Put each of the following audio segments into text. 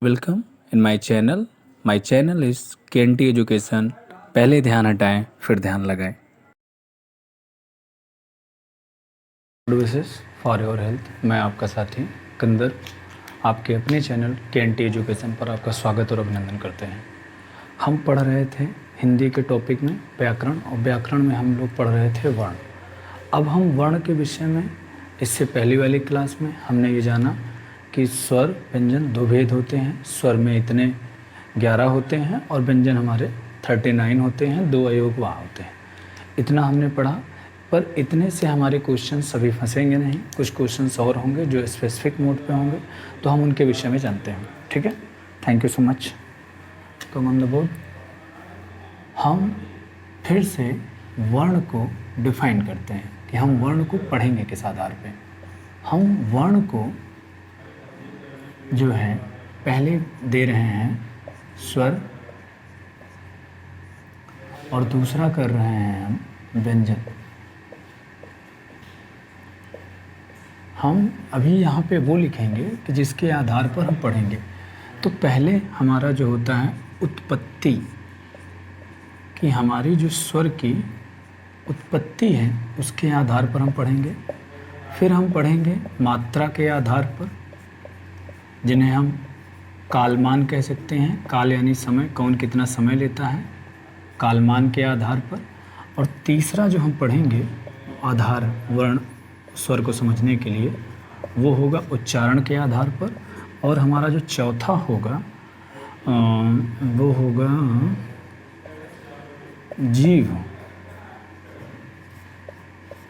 Welcome in my channel. My channel is KNT education. पहले ध्यान हटाएं फिर ध्यान लगाएं। Good wishes for your health. मैं आपका साथी कंदर आपके अपने चैनल केएनटी एजुकेशन पर आपका स्वागत और अभिनंदन करते हैं। हम पढ़ रहे थे हिंदी के टॉपिक में व्याकरण, और व्याकरण में हम लोग पढ़ रहे थे वर्ण। अब हम वर्ण के विषय में इससे पहली वाली क्लास में हमने ये जाना कि स्वर व्यंजन दो भेद होते हैं। स्वर में इतने 11 होते हैं और व्यंजन हमारे 39 होते हैं, 2 अयोग वहाँ होते हैं। इतना हमने पढ़ा, पर इतने से हमारे क्वेश्चन सभी फंसेंगे नहीं। कुछ क्वेश्चंस और होंगे जो स्पेसिफिक मोड पे होंगे, तो हम उनके विषय में जानते हैं। ठीक है, thank you so much. Come on the board. हम फिर से वर्ण को डिफाइन करते हैं कि हम वर्ण को पढ़ेंगे किस आधार पे। हम वर्ण को जो है पहले दे रहे हैं स्वर, और दूसरा कर रहे हैं हम व्यंजन। हम अभी यहाँ पे वो लिखेंगे कि जिसके आधार पर हम पढ़ेंगे। तो पहले हमारा जो होता है उत्पत्ति, कि हमारी जो स्वर की उत्पत्ति है उसके आधार पर हम पढ़ेंगे। फिर हम पढ़ेंगे मात्रा के आधार पर, जिन्हें हम कालमान कह सकते हैं। काल यानी समय, कौन कितना समय लेता है, कालमान के आधार पर। और तीसरा जो हम पढ़ेंगे आधार वर्ण स्वर को समझने के लिए, वो होगा उच्चारण के आधार पर। और हमारा जो चौथा होगा वो होगा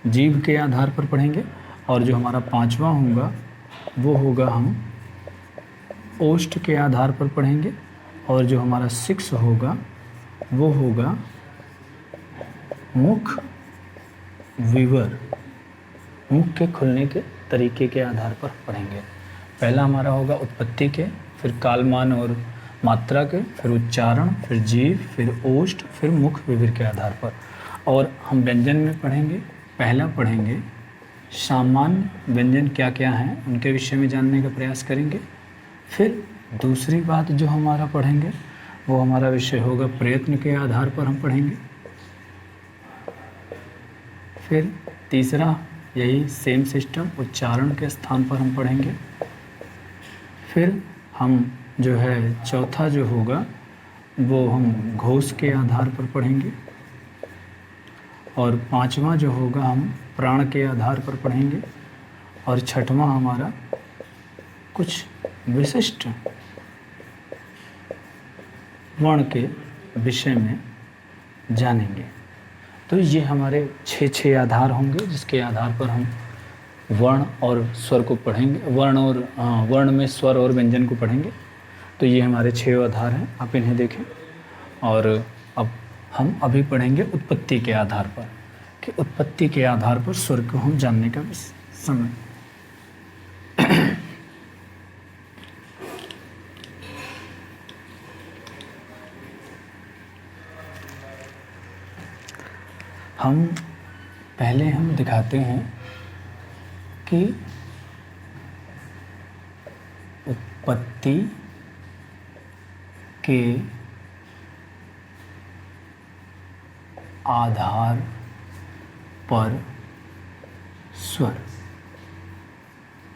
जीव के आधार पर पढ़ेंगे। और जो हमारा पांचवा होगा वो होगा हम ओष्ठ के आधार पर पढ़ेंगे। और जो हमारा 6 होगा वो होगा मुख विवर, मुख के खुलने के तरीके के आधार पर पढ़ेंगे। पहला हमारा होगा उत्पत्ति के, फिर कालमान और मात्रा के, फिर उच्चारण, फिर जीव, फिर ओष्ठ, फिर मुख विवर के आधार पर। और हम व्यंजन में पढ़ेंगे। पहला पढ़ेंगे सामान्य व्यंजन क्या क्या हैं, उनके विषय में जानने का प्रयास करेंगे। फिर दूसरी बात जो हमारा पढ़ेंगे वो हमारा विषय होगा प्रयत्न के आधार पर हम पढ़ेंगे। फिर तीसरा यही सेम सिस्टम उच्चारण के स्थान पर हम पढ़ेंगे। फिर हम जो है चौथा जो होगा वो हम घोष के आधार पर पढ़ेंगे। और पांचवा जो होगा हम प्राण के आधार पर पढ़ेंगे। और छठवां हमारा कुछ विशिष्ट वर्ण के विषय में जानेंगे। तो ये हमारे 6 आधार होंगे जिसके आधार पर हम वर्ण और स्वर को पढ़ेंगे। वर्ण में स्वर और व्यंजन को पढ़ेंगे। तो ये हमारे 6 आधार हैं, आप इन्हें देखें। और अब हम अभी पढ़ेंगे उत्पत्ति के आधार पर, कि उत्पत्ति के आधार पर स्वर को हम जानने का समय। हम दिखाते हैं कि उत्पत्ति के आधार पर स्वर।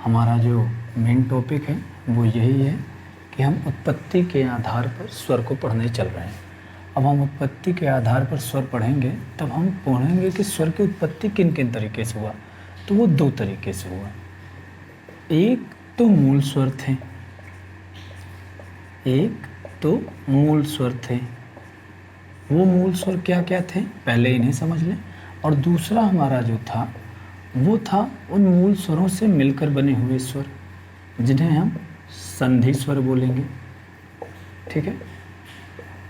हमारा जो मेन टॉपिक है वो यही है कि हम उत्पत्ति के आधार पर स्वर को पढ़ने चल रहे हैं। अब हम उत्पत्ति के आधार पर स्वर पढ़ेंगे, तब हम पढ़ेंगे कि स्वर की उत्पत्ति किन किन तरीके से हुआ। तो वो 2 तरीके से हुआ। एक तो मूल स्वर थे, वो मूल स्वर क्या क्या थे पहले इन्हें समझ लें। और दूसरा हमारा जो था वो था उन मूल स्वरों से मिलकर बने हुए स्वर, जिन्हें हम संधि स्वर बोलेंगे। ठीक है,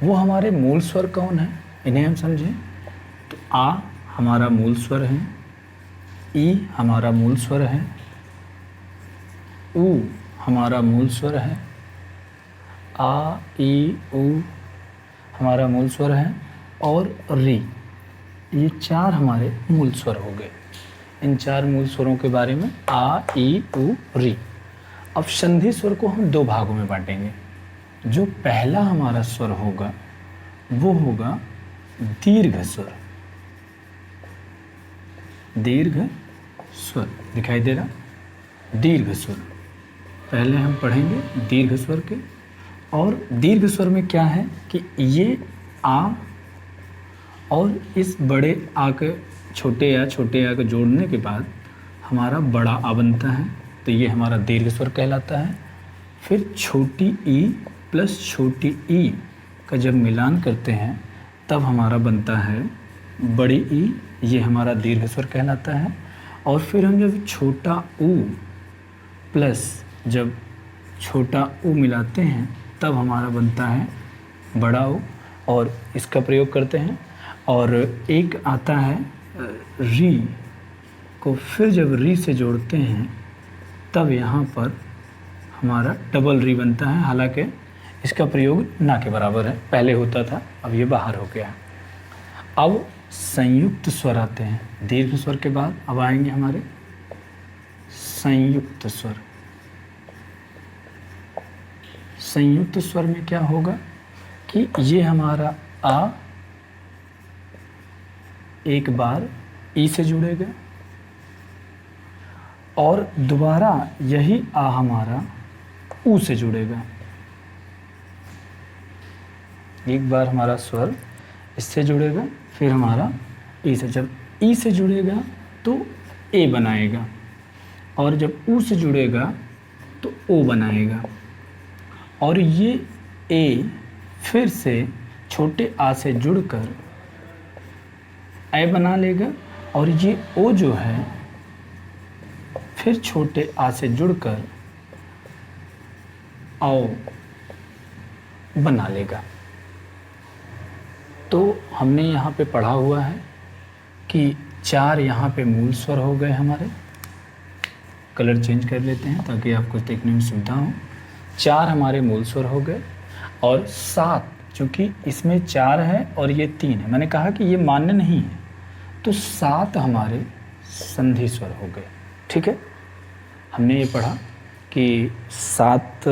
वो हमारे मूल स्वर कौन है इन्हें हम समझें। तो आ हमारा मूल स्वर है, ई हमारा मूल स्वर है, ऊ हमारा मूल स्वर है, आ ई ऊ हमारा मूल स्वर है, और री, ये 4 हमारे मूल स्वर हो गए। इन 4 मूल स्वरों के बारे में आ ई ऊ री। अब संधि स्वर को हम 2 भागों में बांटेंगे। जो पहला हमारा स्वर होगा वो होगा दीर्घ स्वर। दीर्घ स्वर दिखाई दे रहा, दीर्घ स्वर। पहले हम पढ़ेंगे दीर्घ स्वर के। और दीर्घ स्वर में क्या है कि ये आ और इस बड़े आ के छोटे आ को जोड़ने के बाद हमारा बड़ा आ बनता है, तो ये हमारा दीर्घ स्वर कहलाता है। फिर छोटी ई प्लस छोटी ई का जब मिलान करते हैं तब हमारा बनता है बड़ी ई, ये हमारा दीर्घ स्वर कहलाता है। और फिर हम जब छोटा ऊ प्लस जब छोटा ऊ मिलाते हैं तब हमारा बनता है बड़ा ऊ, और इसका प्रयोग करते हैं। और एक आता है री को, फिर जब री से जोड़ते हैं तब यहाँ पर हमारा डबल री बनता है। हालांकि इसका प्रयोग ना के बराबर है, पहले होता था, अब ये बाहर हो गया है। अब संयुक्त स्वर आते हैं दीर्घ स्वर के बाद। अब आएंगे हमारे संयुक्त स्वर। संयुक्त स्वर में क्या होगा कि ये हमारा आ एक बार ई से जुड़ेगा और दोबारा यही आ हमारा ऊ से जुड़ेगा। एक बार हमारा स्वर इससे जुड़ेगा, फिर हमारा ई से, जब ई से जुड़ेगा तो ए बनाएगा, और जब ऊ से जुड़ेगा तो ओ बनाएगा। और ये ए फिर से छोटे आ से जुड़कर ए बना लेगा, और ये ओ जो है फिर छोटे आ से जुड़कर औ बना लेगा। तो हमने यहाँ पे पढ़ा हुआ है कि 4 यहाँ पे मूल स्वर हो गए हमारे। कलर चेंज कर लेते हैं ताकि आपको देखने में सुविधा हो। 4 हमारे मूल स्वर हो गए, और 7 चूँकि इसमें 4 है और ये 3 है, मैंने कहा कि ये मान्य नहीं है, तो 7 हमारे संधि स्वर हो गए। ठीक है, हमने ये पढ़ा कि 7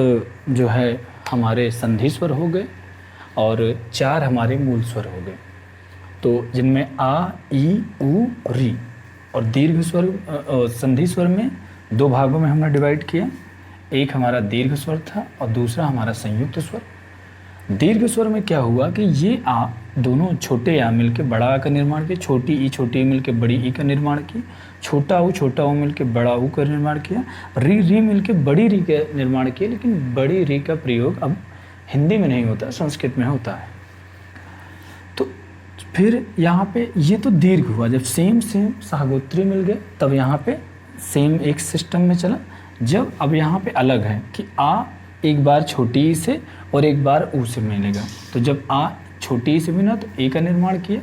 जो है हमारे संधि स्वर हो गए और 4 हमारे मूल स्वर हो गए। तो जिनमें आ, ई, ऊ, री, और दीर्घ स्वर संधि स्वर में 2 भागों में हमने डिवाइड किया। एक हमारा दीर्घ स्वर था और दूसरा हमारा संयुक्त स्वर। दीर्घ स्वर में क्या हुआ कि ये आ दोनों छोटे आ मिलके बड़ा आ का निर्माण किया, छोटी ई मिलके बड़ी ई का निर्माण की, छोटा ऊ मिलके बड़ा ऊ का निर्माण किया, री मिलके बड़ी री का निर्माण किया। लेकिन बड़ी री का प्रयोग अब हिंदी में नहीं होता, संस्कृत में होता है। तो फिर यहाँ पे ये तो दीर्घ हुआ, जब सेम सहागोत्री मिल गए तब यहाँ पे सेम एक सिस्टम में चला। जब अब यहाँ पे अलग है कि आ एक बार छोटी ई से और एक बार ऊ से मिलेगा, तो जब आ छोटी ई से मिला तो ए का निर्माण किया,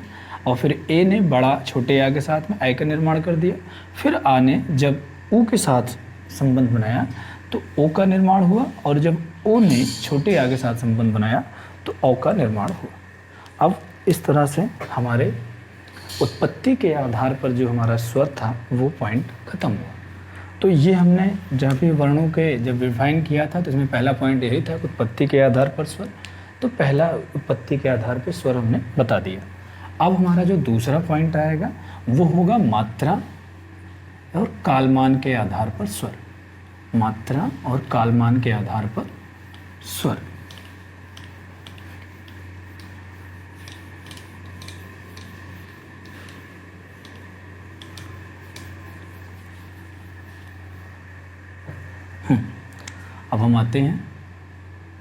और फिर ए ने बड़ा छोटे आ के साथ में ए का निर्माण कर दिया। फिर आ ने जब ऊ के साथ संबंध बनाया तो ओ का निर्माण हुआ, और जब ओ ने छोटे आ के साथ संबंध बनाया तो औ का निर्माण हुआ। अब इस तरह से हमारे उत्पत्ति के आधार पर जो हमारा स्वर था वो पॉइंट खत्म हुआ। तो ये हमने जब भी वर्णों के जब डिफाइन किया था तो इसमें पहला पॉइंट यही था उत्पत्ति के आधार पर स्वर। तो पहला उत्पत्ति के आधार पर स्वर हमने बता दिया। अब हमारा जो दूसरा पॉइंट आएगा वो होगा मात्रा और कालमान के आधार पर स्वर। मात्रा और कालमान के आधार पर स्वर। अब हम आते हैं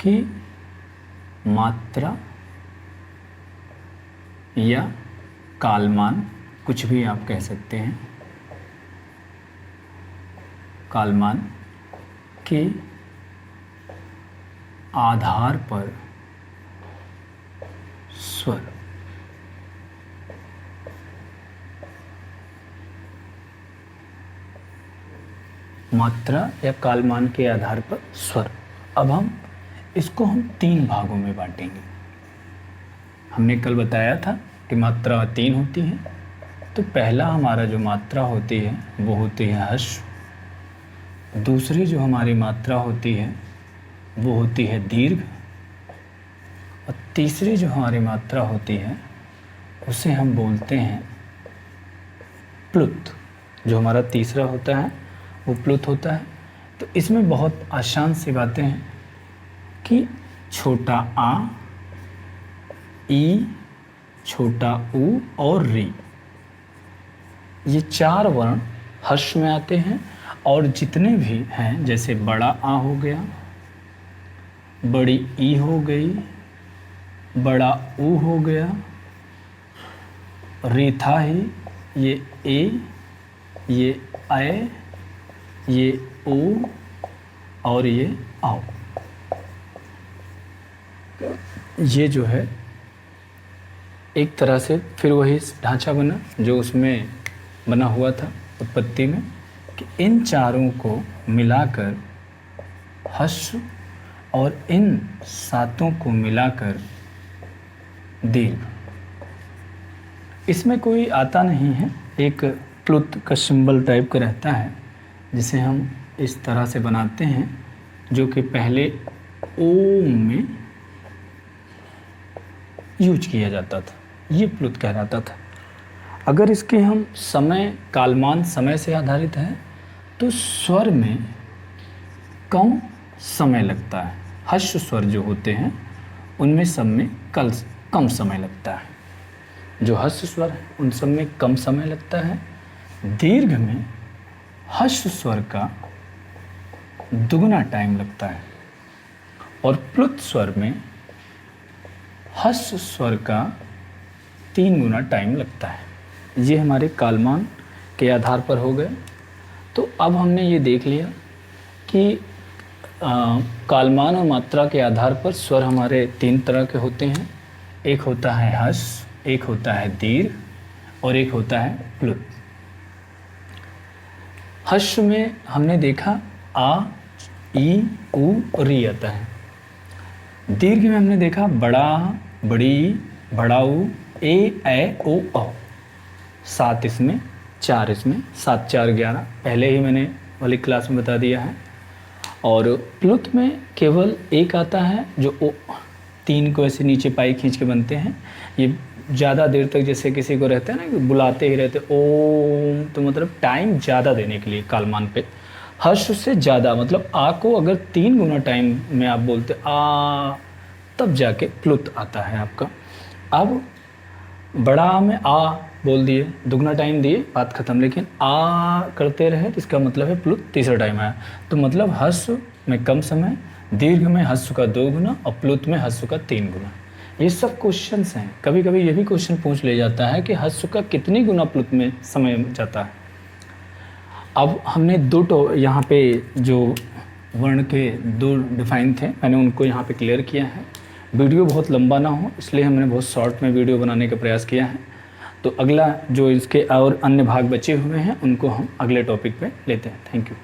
कि मात्रा या कालमान, कुछ भी आप कह सकते हैं, कालमान के आधार पर स्वर। मात्रा या कालमान के आधार पर स्वर। अब हम इसको 3 भागों में बांटेंगे। हमने कल बताया था कि मात्रा 3 होती है। तो पहला हमारा जो मात्रा होती है वो होती है ह्रस्व। दूसरी जो हमारी मात्रा होती है वो होती है दीर्घ, और तीसरी जो हमारी मात्रा होती है उसे हम बोलते हैं प्लुत। जो हमारा तीसरा होता है वो प्लुत होता है। तो इसमें बहुत आसान सी बातें हैं कि छोटा आ, ई, छोटा ऊ और री, ये 4 वर्ण हर्ष में आते हैं। और जितने भी हैं, जैसे बड़ा आ हो गया, बड़ी ई हो गई, बड़ा ऊ हो गया, रीथा ही, ये ए, ये ए, ये ओ और ये आओ, ये जो है एक तरह से फिर वही ढांचा बना जो उसमें बना हुआ था उत्पत्ति में, कि इन चारों को मिलाकर हस्व और इन सातों को मिलाकर दीर्घ। इसमें कोई आता नहीं है, एक प्लुत का सिंबल टाइप का रहता है जिसे हम इस तरह से बनाते हैं, जो कि पहले ओम में यूज किया जाता था, ये प्लुत कहलाता था। अगर इसके हम समय कालमान समय से आधारित है तो स्वर में कम समय लगता है। हर्ष स्वर जो होते हैं उनमें सब में कम समय लगता है। जो हर्ष स्वर है उन सब में कम समय लगता है। दीर्घ में हर्ष स्वर का दुगना टाइम लगता है और प्लुत स्वर में हर्ष स्वर का 3 गुना टाइम लगता है। ये हमारे कालमान के आधार पर हो गए। तो अब हमने ये देख लिया कि कालमान और मात्रा के आधार पर स्वर हमारे 3 तरह के होते हैं। एक होता है हर्ष, एक होता है दीर्घ और एक होता है प्लुत। हर्ष में हमने देखा आ, ई, ऊ और री आता है। दीर्घ में हमने देखा बड़ा, बड़ी, बड़ाऊ, ए, ओ, औ। 7 इसमें, 4 इसमें, 7 4 11 पहले ही मैंने वाली क्लास में बता दिया है। और प्लुत में केवल एक आता है जो ओ, 3 को ऐसे नीचे पाई खींच के बनते हैं। ये ज़्यादा देर तक जैसे किसी को रहता है ना कि बुलाते ही रहते ओम, तो मतलब टाइम ज़्यादा देने के लिए कालमान पे हर्ष से ज़्यादा, मतलब आ को अगर 3 गुना टाइम में आप बोलते आ, तब जाके प्लुत आता है आपका। अब बड़ा आ में आ बोल दिए, दुगना टाइम दिए, बात खत्म। लेकिन आ करते रहे तो इसका मतलब है प्लुत तीसरा टाइम आया। तो मतलब हस्व में कम समय, दीर्घ में हस्व का 2 गुना और प्लुत में हस्व का 3 गुना। ये सब क्वेश्चंस हैं। कभी कभी ये भी क्वेश्चन पूछ ले जाता है कि हस्व का कितनी गुना प्लुत में समय जाता है। अब हमने यहाँ पे जो वर्ण के 2 डिफाइन थे, मैंने उनको यहाँ पे क्लियर किया है। वीडियो बहुत लंबा ना हो इसलिए हमने बहुत शॉर्ट में वीडियो बनाने का प्रयास किया है। तो अगला जो इसके और अन्य भाग बचे हुए हैं उनको हम अगले टॉपिक पे लेते हैं। Thank you.